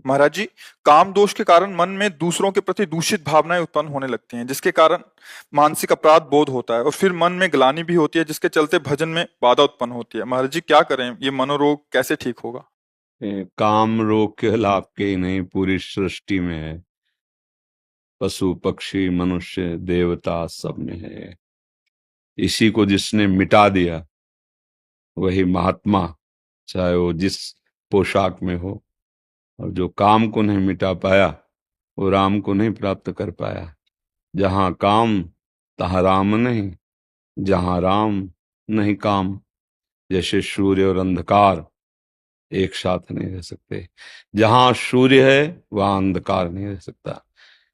महाराज जी, काम दोष के कारण मन में दूसरों के प्रति दूषित भावनाएं उत्पन्न होने लगती हैं, जिसके कारण मानसिक अपराध बोध होता है और फिर मन में ग्लानि भी होती है, जिसके चलते भजन में बाधा उत्पन्न होती है। महाराज जी, क्या करें? ये मनोरोग कैसे ठीक होगा? काम रोग केवल आपके ही नहीं, पूरी सृष्टि में है। पशु पक्षी मनुष्य देवता सब में है। इसी को जिसने मिटा दिया वही महात्मा, चाहे वो जिस पोशाक में हो। और जो काम को नहीं मिटा पाया वो राम को नहीं प्राप्त कर पाया। जहां काम तहां राम नहीं, जहां राम नहीं काम। जैसे सूर्य और अंधकार एक साथ नहीं रह सकते। जहां सूर्य है वहां अंधकार नहीं रह सकता।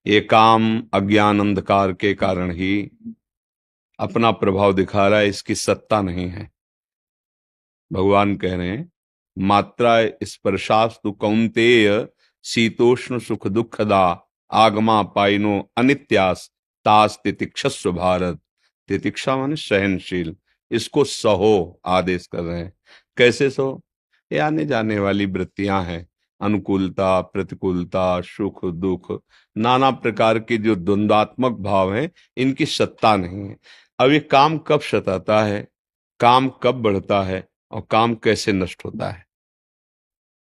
ये काम अज्ञान अंधकार के कारण ही अपना प्रभाव दिखा रहा है, इसकी सत्ता नहीं है। भगवान कह रहे हैं, मात्रा स्पर्शास्तु कौन्तेय शीतोष्ण सुख दुखदा आगमा पाइनो अनित्यास तास तितिक्षस्व भारत। तितिक्षा माने सहनशील, इसको सहो आदेश कर रहे हैं। कैसे सहो? ये आने जाने वाली वृत्तियां हैं, अनुकूलता प्रतिकूलता सुख दुख, नाना प्रकार के जो द्वंद्वात्मक भाव हैं, इनकी सत्ता नहीं है। अब ये काम कब सताता है, काम कब बढ़ता है और काम कैसे नष्ट होता है?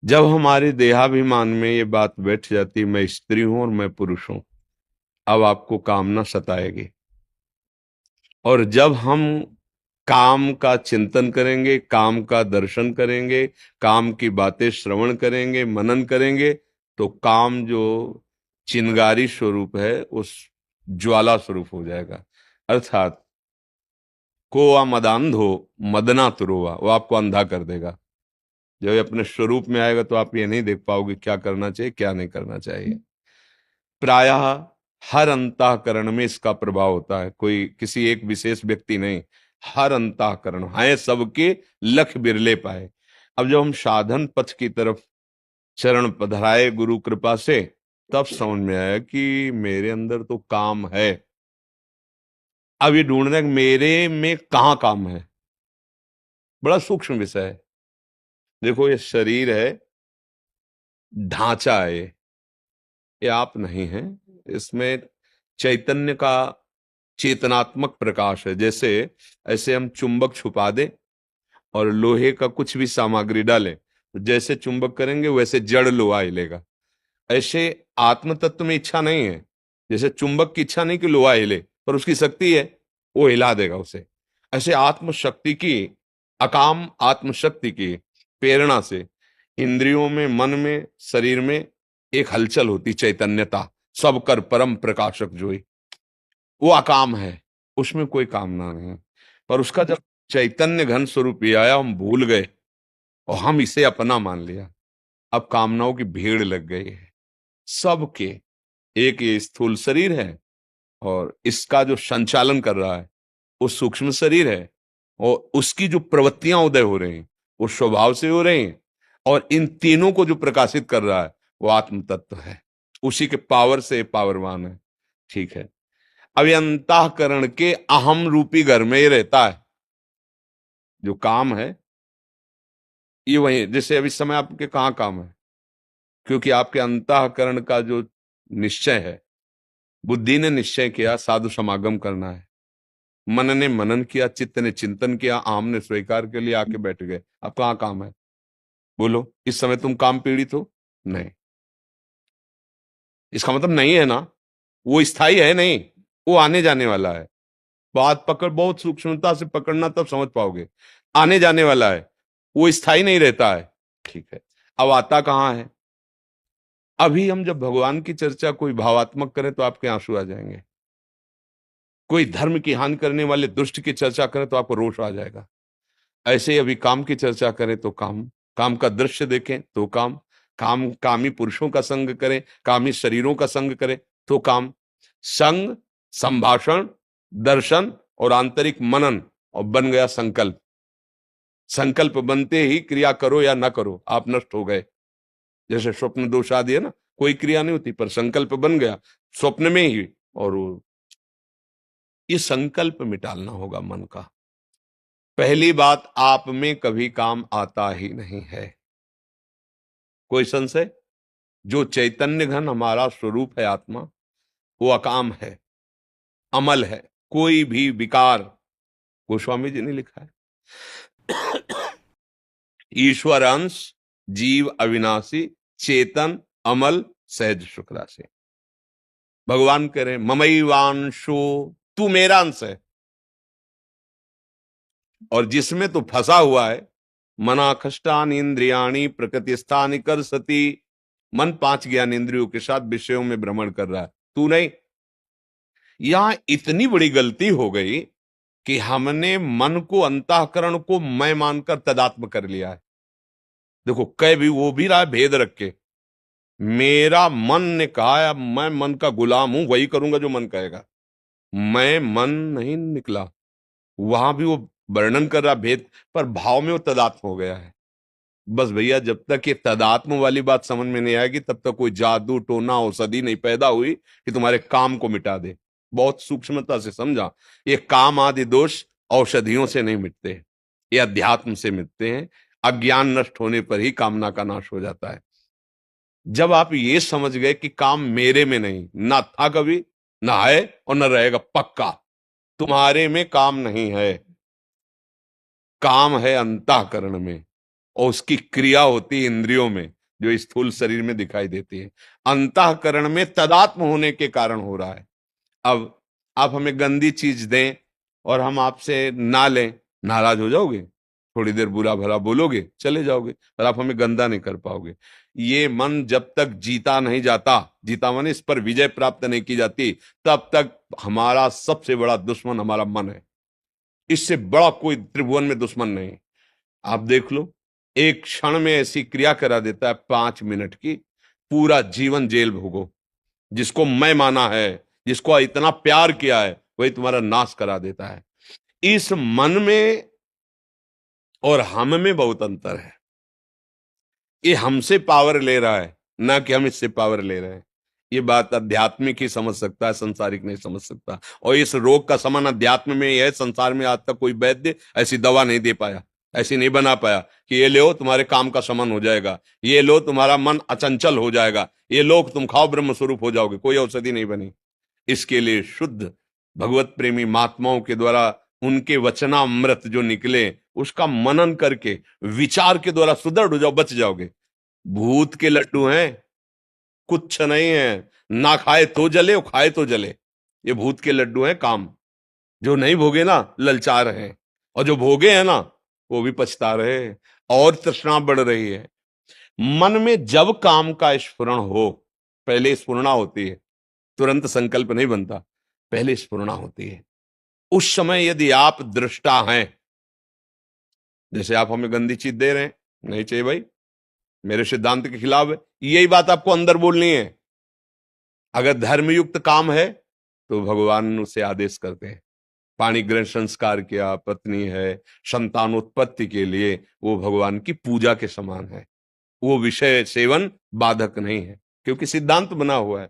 जब हमारे देहाभिमान में ये बात बैठ जाती, मैं स्त्री हूं और मैं पुरुष हूं, अब आपको कामना सताएगी। और जब हम काम का चिंतन करेंगे, काम का दर्शन करेंगे, काम की बातें श्रवण करेंगे, मनन करेंगे, तो काम जो चिंगारी स्वरूप है उस ज्वाला स्वरूप हो जाएगा। अर्थात को मदांधो मदना तुरोवा, वो आपको अंधा कर देगा। जब ये अपने स्वरूप में आएगा तो आप ये नहीं देख पाओगे क्या करना चाहिए क्या नहीं करना चाहिए। प्रायः हर अंतःकरण में इसका प्रभाव होता है, कोई किसी एक विशेष व्यक्ति नहीं, हर अंतःकरण है सबके, लख बिरले पाए। अब जब हम साधन पथ की तरफ चरण पधराए गुरु कृपा से, तब समझ में आया कि मेरे अंदर तो काम है। अब ये ढूंढना है कि मेरे में कहाँ काम है। बड़ा सूक्ष्म विषय है। देखो, ये शरीर है, ढांचा है, ये आप नहीं है। इसमें चैतन्य का चेतनात्मक प्रकाश है। जैसे ऐसे हम चुंबक छुपा दें और लोहे का कुछ भी सामग्री डालें, तो जैसे चुंबक करेंगे वैसे जड़ लोहा हिलेगा। ऐसे आत्म तत्व में इच्छा नहीं है। जैसे चुंबक की इच्छा नहीं कि लोहा हिले, पर उसकी शक्ति है, वो हिला देगा उसे। ऐसे आत्म शक्ति की, अकाम आत्म शक्ति की प्रेरणा से इंद्रियों में, मन में, शरीर में एक हलचल होती, चैतन्यता। सब कर परम प्रकाशक जोई, वो अकाम है, उसमें कोई कामना नहीं है। पर उसका जब चैतन्य घन स्वरूप ये आया, हम भूल गए और हम इसे अपना मान लिया। अब कामनाओं की भीड़ लग गई है सबके। एक ये स्थूल शरीर है और इसका जो संचालन कर रहा है वो सूक्ष्म शरीर है, और उसकी जो प्रवृत्तियां उदय हो रही हैं वो स्वभाव से हो रही हैं, और इन तीनों को जो प्रकाशित कर रहा है वो आत्म तत्व है। उसी के पावर से पावरवान है। ठीक है। अब ये अंतःकरण के अहम रूपी घर में ही रहता है जो काम है। ये वही, जैसे अभी समय आपके कहाँ काम है, क्योंकि आपके अंतःकरण का जो निश्चय है, बुद्धि ने निश्चय किया साधु समागम करना है, मन ने मनन किया, चित्त ने चिंतन किया, आम ने स्वीकार के लिए आके बैठ गए। अब कहाँ काम है? बोलो, इस समय तुम काम पीड़ित हो? नहीं। इसका मतलब नहीं है ना, वो स्थायी है नहीं, वो आने जाने वाला है। बात पकड़, बहुत सूक्ष्मता से पकड़ना, तब समझ पाओगे। आने जाने वाला है, वो स्थायी नहीं रहता है। ठीक है। अब आता कहाँ है? अभी हम जब भगवान की चर्चा कोई भावात्मक करें तो आपके आंसू आ जाएंगे। कोई धर्म की हानि करने वाले दुष्ट की चर्चा करें तो आपको रोष आ जाएगा। ऐसे ही अभी काम की चर्चा करें तो काम, काम का दृश्य देखें तो काम, काम कामी पुरुषों का संग करें, कामी शरीरों का संग करें तो काम। संग, संभाषण, दर्शन और आंतरिक मनन, और बन गया संकल्प। संकल्प बनते ही क्रिया करो या ना करो, आप नष्ट हो गए। जैसे स्वप्न दोष आदि है ना, कोई क्रिया नहीं होती पर संकल्प बन गया स्वप्न में ही। और ये संकल्प मिटालना होगा मन का। पहली बात, आप में कभी काम आता ही नहीं है। कोई संशय? जो चैतन्य घन हमारा स्वरूप है आत्मा, वो अकाम है, अमल है, कोई भी विकार, गोस्वामी जी ने लिखा है, ईश्वर अंश, जीव अविनाशी, चेतन, अमल, सहज सुख राशि। भगवान कह रहे ममैवांशो, तू मेरा अंश है, और जिसमें तू फंसा हुआ है, मना खष्टान इंद्रियाणी प्रकृति स्थानी कर सती, मन 5 ज्ञान इंद्रियों के साथ विषयों में भ्रमण कर रहा है, तू नहीं। यहां इतनी बड़ी गलती हो गई कि हमने मन को, अंतःकरण को मैं मानकर तदात्म कर लिया है। देखो, कह भी वो भी रहा है भेद रख के, मेरा मन ने कहा है, अब मैं मन का गुलाम हूं, वही करूंगा जो मन कहेगा। मैं मन नहीं निकला, वहां भी वो वर्णन कर रहा भेद, पर भाव में वो तदात्म हो गया है। बस भैया, जब तक ये तदात्म वाली बात समझ में नहीं आएगी, तब तक कोई जादू टोना औषधि नहीं पैदा हुई कि तुम्हारे काम को मिटा दे। बहुत सूक्ष्मता से समझा, ये काम आदि दोष औषधियों से नहीं मिटते, ये अध्यात्म से मिटते हैं। अज्ञान नष्ट होने पर ही कामना का नाश हो जाता है। जब आप ये समझ गए कि काम मेरे में नहीं, ना था कभी, ना है और ना रहेगा, पक्का तुम्हारे में काम नहीं है, काम है अंतःकरण में, और उसकी क्रिया होती है इंद्रियों में, जो स्थूल शरीर में दिखाई देती है। अंतःकरण में तदात्म होने के कारण हो रहा है। अब आप हमें गंदी चीज दें और हम आपसे ना लें, नाराज हो जाओगे, थोड़ी देर बुरा भला बोलोगे, चले जाओगे, पर आप हमें गंदा नहीं कर पाओगे। ये मन जब तक जीता नहीं जाता, जीता माने इस पर विजय प्राप्त नहीं की जाती, तब तक हमारा सबसे बड़ा दुश्मन हमारा मन है। इससे बड़ा कोई त्रिभुवन में दुश्मन नहीं। आप देख लो, एक क्षण में ऐसी क्रिया करा देता है 5 मिनट की, पूरा जीवन जेल भोगो। जिसको मैं माना है, जिसको इतना प्यार किया है, वही तुम्हारा नाश करा देता है। इस मन में और हम में बहुत अंतर है। ये हमसे पावर ले रहा है, ना कि हम इससे पावर ले रहे हैं। ये बात आध्यात्मिक ही समझ सकता है, संसारिक नहीं समझ सकता। और इस रोग का समान अध्यात्म में यह, संसार में आज तक कोई वैद्य ऐसी दवा नहीं दे पाया, ऐसी नहीं बना पाया कि ये लो तुम्हारे काम का समन हो जाएगा, ये लो तुम्हारा मन अचंचल हो जाएगा, ये लो तुम खाओ ब्रह्म स्वरूप हो जाओगे। कोई औषधि नहीं बनी। इसके लिए शुद्ध भगवत प्रेमी महात्माओं के द्वारा उनके वचनामृत जो निकले, उसका मनन करके विचार के द्वारा सुदृढ़ हो जाओ, बच जाओगे। भूत के लड्डू हैं, कुछ नहीं है, ना खाए तो जले और खाए तो जले। ये भूत के लड्डू हैं काम। जो नहीं भोगे ना, ललचा रहे हैं, और जो भोगे हैं ना, वो भी पछता रहे हैं, और तृष्णा बढ़ रही है। मन में जब काम का स्फुरण हो, पहले स्फुरणा होती है, तुरंत संकल्प नहीं बनता, पहले स्फुरणा होती है। उस समय यदि आप दृष्टा हैं, जैसे आप हमें गंदी चीज दे रहे हैं, नहीं चाहिए भाई, मेरे सिद्धांत के खिलाफ है, यही बात आपको अंदर बोलनी है। अगर धर्मयुक्त काम है तो भगवान उसे आदेश करते हैं। पाणी ग्रहण संस्कार किया, पत्नी है, संतानोत्पत्ति के लिए वो भगवान की पूजा के समान है। वो विषय सेवन बाधक नहीं है, क्योंकि सिद्धांत बना हुआ है।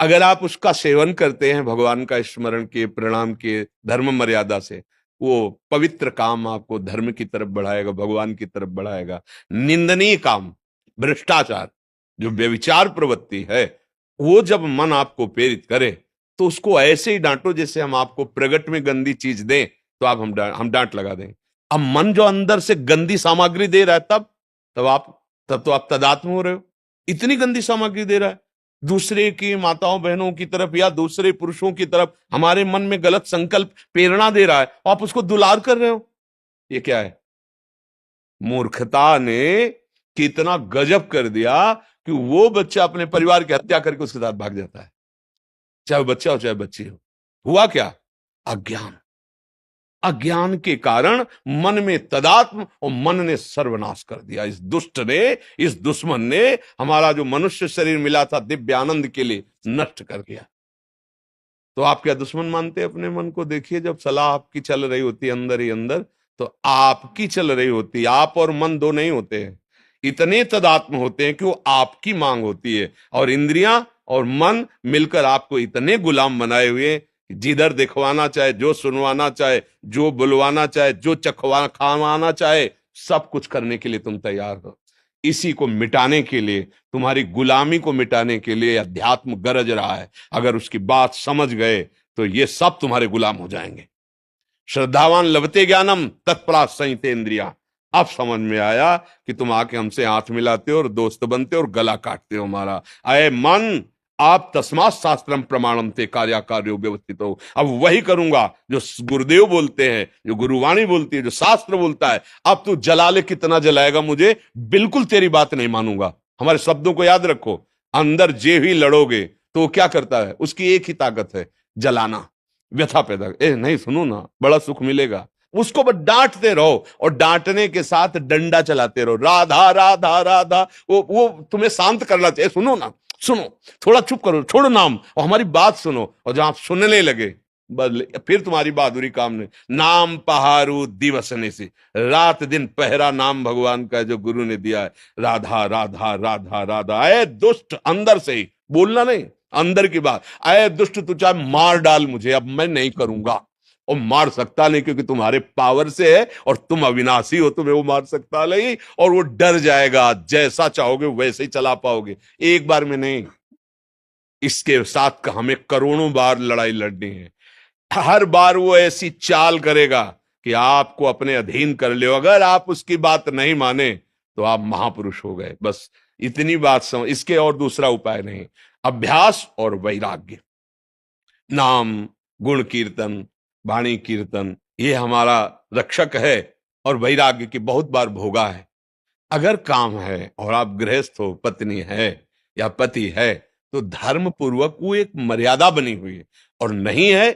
अगर आप उसका सेवन करते हैं, भगवान का स्मरण के, प्रणाम के, धर्म मर्यादा से, वो पवित्र काम आपको धर्म की तरफ बढ़ाएगा, भगवान की तरफ बढ़ाएगा। निंदनीय काम, भ्रष्टाचार, जो व्यभिचार प्रवृत्ति है, वो जब मन आपको प्रेरित करे, तो उसको ऐसे ही डांटो जैसे हम आपको प्रगट में गंदी चीज दें तो आप हम डांट लगा दें। अब मन जो अंदर से गंदी सामग्री दे रहा है, तब तो आप तदात्म हो रहे हो। इतनी गंदी सामग्री दे रहा है, दूसरे की माताओं बहनों की तरफ या दूसरे पुरुषों की तरफ हमारे मन में गलत संकल्प प्रेरणा दे रहा है, आप उसको दुलार कर रहे हो। ये क्या है? मूर्खता ने कितना गजब कर दिया कि वो बच्चा अपने परिवार की हत्या करके उसके साथ भाग जाता है, चाहे बच्चा हो चाहे बच्ची हो। हुआ क्या? अज्ञान। अज्ञान के कारण मन में तदात्म, और मन ने सर्वनाश कर दिया। इस दुष्ट ने, इस दुश्मन ने हमारा जो मनुष्य शरीर मिला था दिव्य आनंद के लिए, नष्ट कर दिया। तो आप क्या दुश्मन मानते हैं अपने मन को? देखिए, जब सलाह आपकी चल रही होती है अंदर ही अंदर, तो आपकी चल रही होती है। आप और मन दो नहीं होते हैं, इतने तदात्म होते हैं कि वो आपकी मांग होती है, और इंद्रियां और मन मिलकर आपको इतने गुलाम बनाए हुए हैं, जिधर दिखवाना चाहे, जो सुनवाना चाहे, जो बुलवाना चाहे, जो चखवा खावाना चाहे, सब कुछ करने के लिए तुम तैयार हो। इसी को मिटाने के लिए, तुम्हारी गुलामी को मिटाने के लिए अध्यात्म गरज रहा है। अगर उसकी बात समझ गए तो ये सब तुम्हारे गुलाम हो जाएंगे। श्रद्धावान लभते ज्ञानम तत्परा संहिते इंद्रिया। अब समझ में आया कि तुम आके हमसे हाथ मिलाते हो और दोस्त बनते हो और गला काटते हो हमारा। अय मन, आप तस्मात् शास्त्रम प्रमाणम ते कार्याकार्यो व्यवस्थित हो। अब वही करूंगा जो गुरुदेव बोलते हैं, जो गुरुवाणी बोलती है, जो शास्त्र बोलता है। अब तू जला ले, कितना जलाएगा मुझे, बिल्कुल तेरी बात नहीं मानूंगा। हमारे शब्दों को याद रखो। अंदर जे भी लड़ोगे तो वो क्या करता है, उसकी एक ही ताकत है, जलाना, व्यथा पैदा। नहीं सुनो ना, बड़ा सुख मिलेगा। उसको बस डांटते रहो और डांटने के साथ डंडा चलाते रहो, राधा राधा राधा। वो तुम्हें शांत करना चाहिए। सुनो ना, सुनो, थोड़ा चुप करो, छोड़ो नाम और हमारी बात सुनो। और जहां आप सुनने लगे बस फिर तुम्हारी बहादुरी काम नहीं। नाम पहारू दिवसने से, रात दिन पहरा नाम भगवान का जो गुरु ने दिया है। राधा राधा राधा राधा। अरे दुष्ट, अंदर से ही बोलना नहीं, अंदर की बात। अरे दुष्ट, तू चाहे मार डाल मुझे, अब मैं नहीं करूंगा। और मार सकता नहीं क्योंकि तुम्हारे पावर से है और तुम अविनाशी हो, तुम्हें वो मार सकता नहीं। और वो डर जाएगा, जैसा चाहोगे वैसे ही चला पाओगे, एक बार में नहीं। इसके साथ हमें करोड़ों बार लड़ाई लड़नी है। हर बार वो ऐसी चाल करेगा कि आपको अपने अधीन कर ले। अगर आप उसकी बात नहीं माने तो आप महापुरुष हो गए। बस इतनी बात समझ, इसके और दूसरा उपाय नहीं। अभ्यास और वैराग्य, नाम, गुण कीर्तन, वाणी कीर्तन, ये हमारा रक्षक है। और वैराग्य की बहुत बार भोगा है। अगर काम है और आप गृहस्थ हो, पत्नी है या पति है, तो धर्म पूर्वक वो एक मर्यादा बनी हुई है। और नहीं है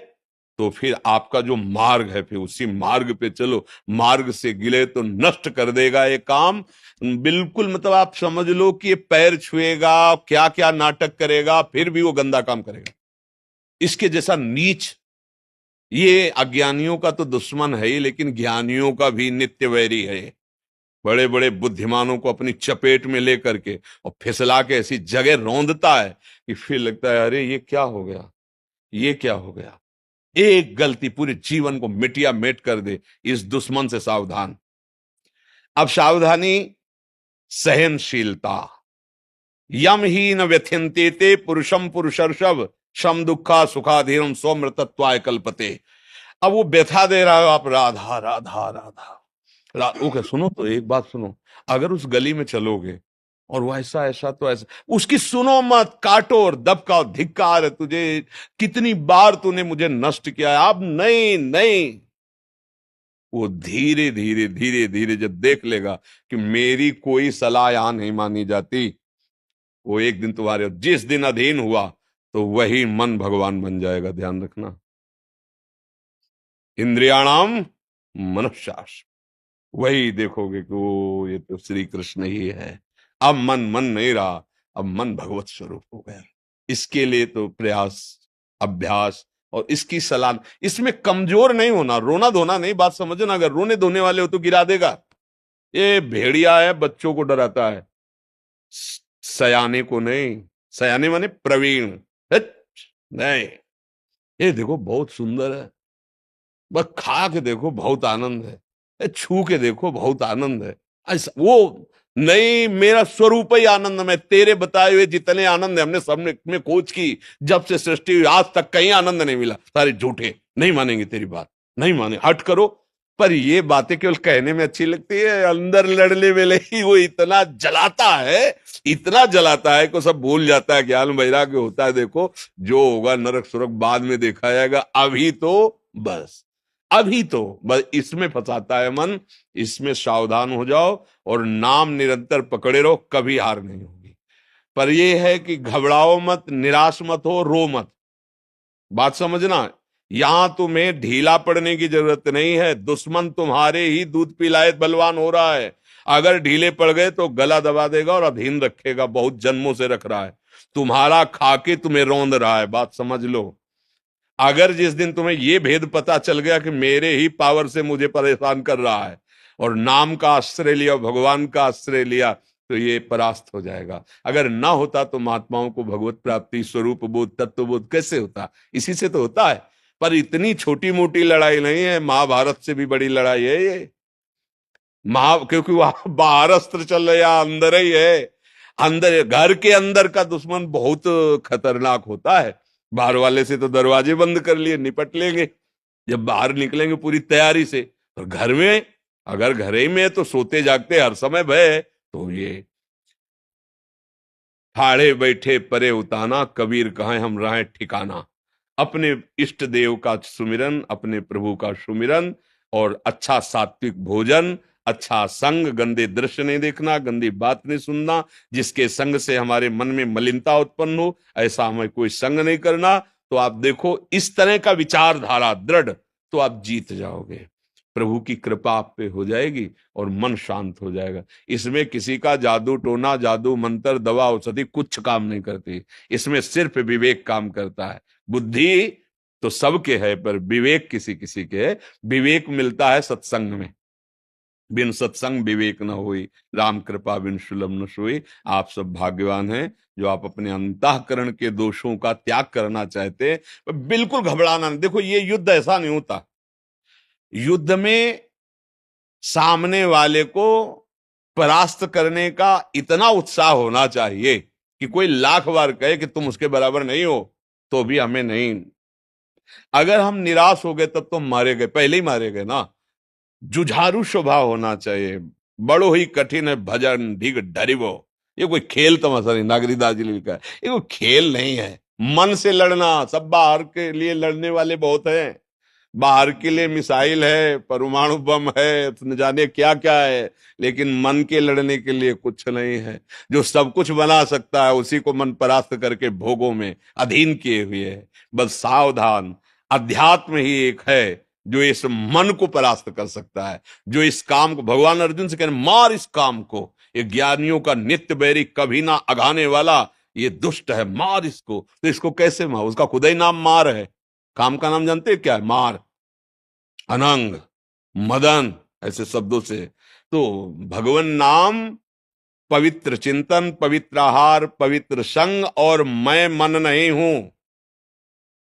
तो फिर आपका जो मार्ग है, फिर उसी मार्ग पे चलो। मार्ग से गिले तो नष्ट कर देगा ये काम। बिल्कुल, मतलब आप समझ लो कि ये पैर छुएगा, क्या क्या नाटक करेगा, फिर भी वो गंदा काम करेगा। इसके जैसा नीच, ये अज्ञानियों का तो दुश्मन है ही, लेकिन ज्ञानियों का भी नित्य वैरी है। बड़े बड़े बुद्धिमानों को अपनी चपेट में लेकर के और फिसला के ऐसी जगह रौंदता है कि फिर लगता है अरे ये क्या हो गया, ये क्या हो गया। एक गलती पूरे जीवन को मिटिया मेट कर दे। इस दुश्मन से सावधान। अब सावधानी, सहनशीलता। यम ही न व्यथ्यन्ते ते पुरुषम पुरुषर्षभ शम दुखा सुखाधीरम स्वमृतत्वाय कल्पते। अब वो व्यथा दे रहा है, आप राधा राधा राधा ओके सुनो, तो एक बात सुनो। अगर उस गली में चलोगे और वो ऐसा ऐसा तो ऐसा, उसकी सुनो मत, काटो और दबकाओ। धिक्कार है तुझे, कितनी बार तूने मुझे नष्ट किया है। अब नहीं नहीं। वो धीरे धीरे धीरे धीरे जब देख लेगा कि मेरी कोई सलाह यहां नहीं मानी जाती, वो एक दिन तुम्हारे, जिस दिन अधीन हुआ तो वही मन भगवान बन जाएगा। ध्यान रखना। इंद्रियाणाम मनश्शास, वही देखोगे कि वो ये तो श्री कृष्ण ही है। अब मन मन नहीं रहा, अब मन भगवत स्वरूप हो गया। इसके लिए तो प्रयास, अभ्यास और इसकी सलाह। इसमें कमजोर नहीं होना, रोना धोना नहीं, बात समझना। अगर रोने धोने वाले हो तो गिरा देगा। ये भेड़िया है, बच्चों को डराता है, सयाने को नहीं। सयाने माने प्रवीण। नहीं, ये देखो बहुत सुंदर है, बस खा के देखो बहुत आनंद है, छू के देखो बहुत आनंद है। ऐसा वो नहीं, मेरा स्वरूप ही आनंद में। तेरे बताए हुए जितने आनंद है हमने सब में खोज की, जब से सृष्टि हुई आज तक कहीं आनंद नहीं मिला। सारे झूठे, नहीं मानेंगे तेरी बात, नहीं माने, हट करो। पर ये बातें केवल कहने में अच्छी लगती है, अंदर लड़ने वेले ही वो इतना जलाता है, इतना जलाता है कि सब भूल जाता है। ज्ञान वैराग्य होता है। देखो जो होगा नरक सुरक बाद में देखा जाएगा, अभी तो बस, अभी तो बस इसमें फंसाता है मन। इसमें सावधान हो जाओ और नाम निरंतर पकड़े रहो, कभी हार नहीं होगी। पर यह है कि घबराओ मत, निराश मत हो, रो मत। बात समझना, यहां तुम्हें ढीला पड़ने की जरूरत नहीं है। दुश्मन तुम्हारे ही दूध पिलाए बलवान हो रहा है। अगर ढीले पड़ गए तो गला दबा देगा और अधीन रखेगा, बहुत जन्मों से रख रहा है। तुम्हारा खाके तुम्हें रौंद रहा है, बात समझ लो। अगर जिस दिन तुम्हें यह भेद पता चल गया कि मेरे ही पावर से मुझे परेशान कर रहा है और नाम का आश्रय लिया, भगवान का आश्रय लिया, तो ये परास्त हो जाएगा। अगर ना होता तो महात्माओं को भगवत प्राप्ति, स्वरूप बोध, तत्व बोध कैसे होता? इसी से तो होता है। पर इतनी छोटी मोटी लड़ाई नहीं है, महाभारत से भी बड़ी लड़ाई है ये। क्योंकि वहां बाहर अस्त्र चल रहा है, अंदर ही है। अंदर, घर के अंदर का दुश्मन बहुत खतरनाक होता है। बाहर वाले से तो दरवाजे बंद कर लिए, निपट लेंगे। जब बाहर निकलेंगे पूरी तैयारी से। और घर में, अगर घर ही में है तो सोते जागते हर समय भय है। तो ये ठाड़े बैठे परे उताना, कबीर कहाँ हम रहे ठिकाना। अपने इष्ट देव का सुमिरन, अपने प्रभु का सुमिरन, और अच्छा सात्विक भोजन, अच्छा संग, गंदे दृश्य नहीं देखना, गंदी बात नहीं सुनना। जिसके संग से हमारे मन में मलिनता उत्पन्न हो, ऐसा हमें कोई संग नहीं करना। तो आप देखो, इस तरह का विचारधारा दृढ़, तो आप जीत जाओगे। प्रभु की कृपा आप पे हो जाएगी और मन शांत हो जाएगा। इसमें किसी का जादू टोना, जादू मंत्र, दवा औषधि कुछ काम नहीं करती। इसमें सिर्फ विवेक काम करता है। बुद्धि तो सबके है, पर विवेक किसी किसी के है। विवेक मिलता है सत्संग में। बिन सत्संग विवेक न हुई, राम कृपा बिन सुलभ न सोई। आप सब भाग्यवान हैं जो आप अपने अंतःकरण के दोषों का त्याग करना चाहते हैं। बिल्कुल घबराना नहीं। देखो, ये युद्ध ऐसा नहीं होता। युद्ध में सामने वाले को परास्त करने का इतना उत्साह होना चाहिए कि कोई लाख बार कहे कि तुम उसके बराबर नहीं हो, तो भी हमें नहीं। अगर हम निराश हो गए तब तो मारे गए, पहले ही मारे गए ना। जुझारू स्वभाव होना चाहिए। बड़ो ही कठिन है भजन ढिग डरिवो। ये कोई खेल तमाशा नहीं, नागरीदास जी ने लिखा है। ये कोई खेल नहीं है। मन से लड़ना, सब बाहर के लिए लड़ने वाले बहुत हैं। बाहर के लिए मिसाइल है, परमाणु बम है, न जाने क्या क्या है, लेकिन मन के लड़ने के लिए कुछ नहीं है। जो सब कुछ बना सकता है उसी को मन परास्त करके भोगों में अधीन किए हुए है। बस सावधान, अध्यात्म ही एक है जो इस मन को परास्त कर सकता है। जो इस काम को, भगवान अर्जुन से कह रहे मार इस काम को, ये ज्ञानियों का नित्य बैरी, कभी ना अघाने वाला, ये दुष्ट है, मार इसको। तो इसको कैसे मार? उसका खुदा ही नाम मार है। काम का नाम जानते हैं क्या है? मार, अनंग, मदन, ऐसे शब्दों से। तो भगवान नाम, पवित्र चिंतन, पवित्र आहार, पवित्र संग, और मैं मन नहीं हूं,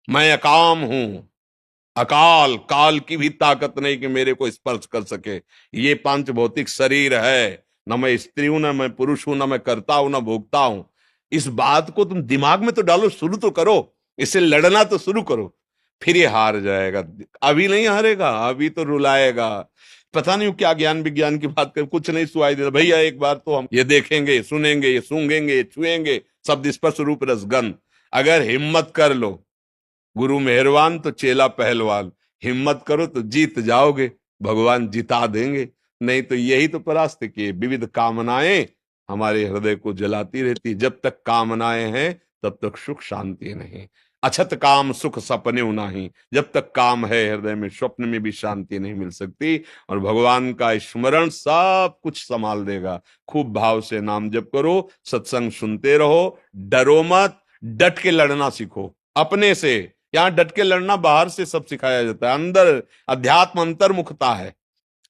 मैं अकाम हूं। अकाल, काल की भी ताकत नहीं कि मेरे को स्पर्श कर सके। ये पांच भौतिक शरीर है। न मैं स्त्री हूं, न मैं पुरुष हूं, न मैं करता हूं, न भोगता हूं। इस बात को तुम दिमाग में तो डालो, शुरू तो करो, इससे लड़ना तो शुरू करो। फिर ये हार जाएगा। अभी नहीं हारेगा, अभी तो रुलाएगा। पता नहीं क्या ज्ञान विज्ञान की बात कर, कुछ नहीं सुनाई देता। भैया एक बार तो हम ये देखेंगे, सुनेंगे, ये सूंघेंगे, छुएंगे, शब्द स्पर्श रूप रसगंध। अगर हिम्मत कर लो, गुरु मेहरबान तो चेला पहलवान, हिम्मत करो तो जीत जाओगे, भगवान जिता देंगे। नहीं तो यही तो परास्त किए। विविध कामनाएं हमारे हृदय को जलाती रहती। जब तक कामनाएं हैं तब तक सुख शांति नहीं। अछत काम सुख सपने नहीं। जब तक काम है हृदय में, स्वप्न में भी शांति नहीं मिल सकती। और भगवान का स्मरण सब कुछ संभाल देगा। खूब भाव से नाम जप करो, सत्संग सुनते रहो, डरो मत, डट के लड़ना सीखो अपने से। यहां डट के लड़ना बाहर से सब सिखाया जाता है, अंदर अध्यात्म अंतर्मुखता है।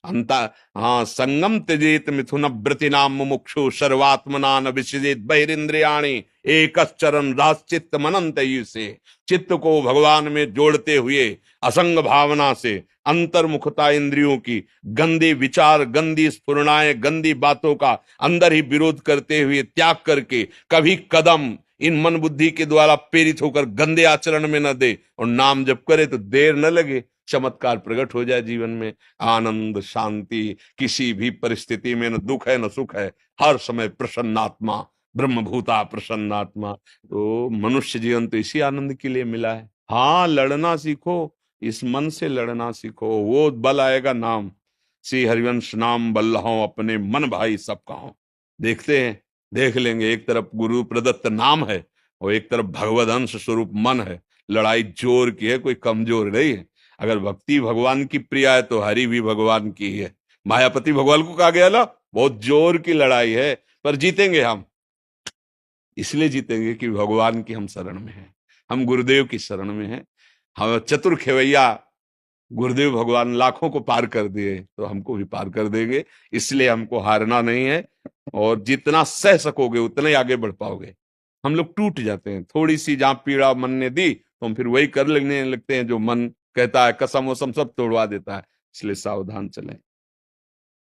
अंता हाँ, संगम त्यजेत मिथुन व्रति नाम मुमुक्षु सर्वात्मना न विसृजेत बहिरिंद्रियाणि एक चरण राश्चित्त मनंत से। चित्त को भगवान में जोड़ते हुए असंग भावना से, अंतर्मुखता इंद्रियों की, गंदे विचार, गंदी स्फुरणाएं, गंदी बातों का अंदर ही विरोध करते हुए त्याग करके कभी कदम इन मन बुद्धि के द्वारा प्रेरित होकर गंदे आचरण में न दे, और नाम जप करे तो देर न लगे, चमत्कार प्रकट हो जाए जीवन में। आनंद, शांति, किसी भी परिस्थिति में न दुख है न सुख है, हर समय प्रसन्नात्मा, ब्रह्मभूता प्रसन्नात्मा। तो मनुष्य जीवन तो इसी आनंद के लिए मिला है। हाँ, लड़ना सीखो, इस मन से लड़ना सीखो, वो बल आएगा। नाम श्री हरिवंश नाम बल्लहों, अपने मन भाई सब कहो। देखते हैं, देख लेंगे। एक तरफ गुरु प्रदत्त नाम है और एक तरफ भगवद अंश स्वरूप मन है। लड़ाई जोर की है, कोई कमजोर नहीं है। अगर भक्ति भगवान की प्रिया है तो हरि भी भगवान की है। मायापति भगवान को कहा गया ना, बहुत जोर की लड़ाई है, पर जीतेंगे हम। इसलिए जीतेंगे कि भगवान की हम शरण में हैं, हम गुरुदेव की शरण में हैं। हम चतुर खेवैया गुरुदेव भगवान लाखों को पार कर दिए, तो हमको भी पार कर देंगे। इसलिए हमको हारना नहीं है, और जितना सह सकोगे उतना ही आगे बढ़ पाओगे। हम लोग टूट जाते हैं, थोड़ी सी जहां पीड़ा मन ने दी तो हम फिर वही कर लगने लगते हैं जो मन कहता है, कसम वसम सब तोड़वा देता है। इसलिए सावधान चलें।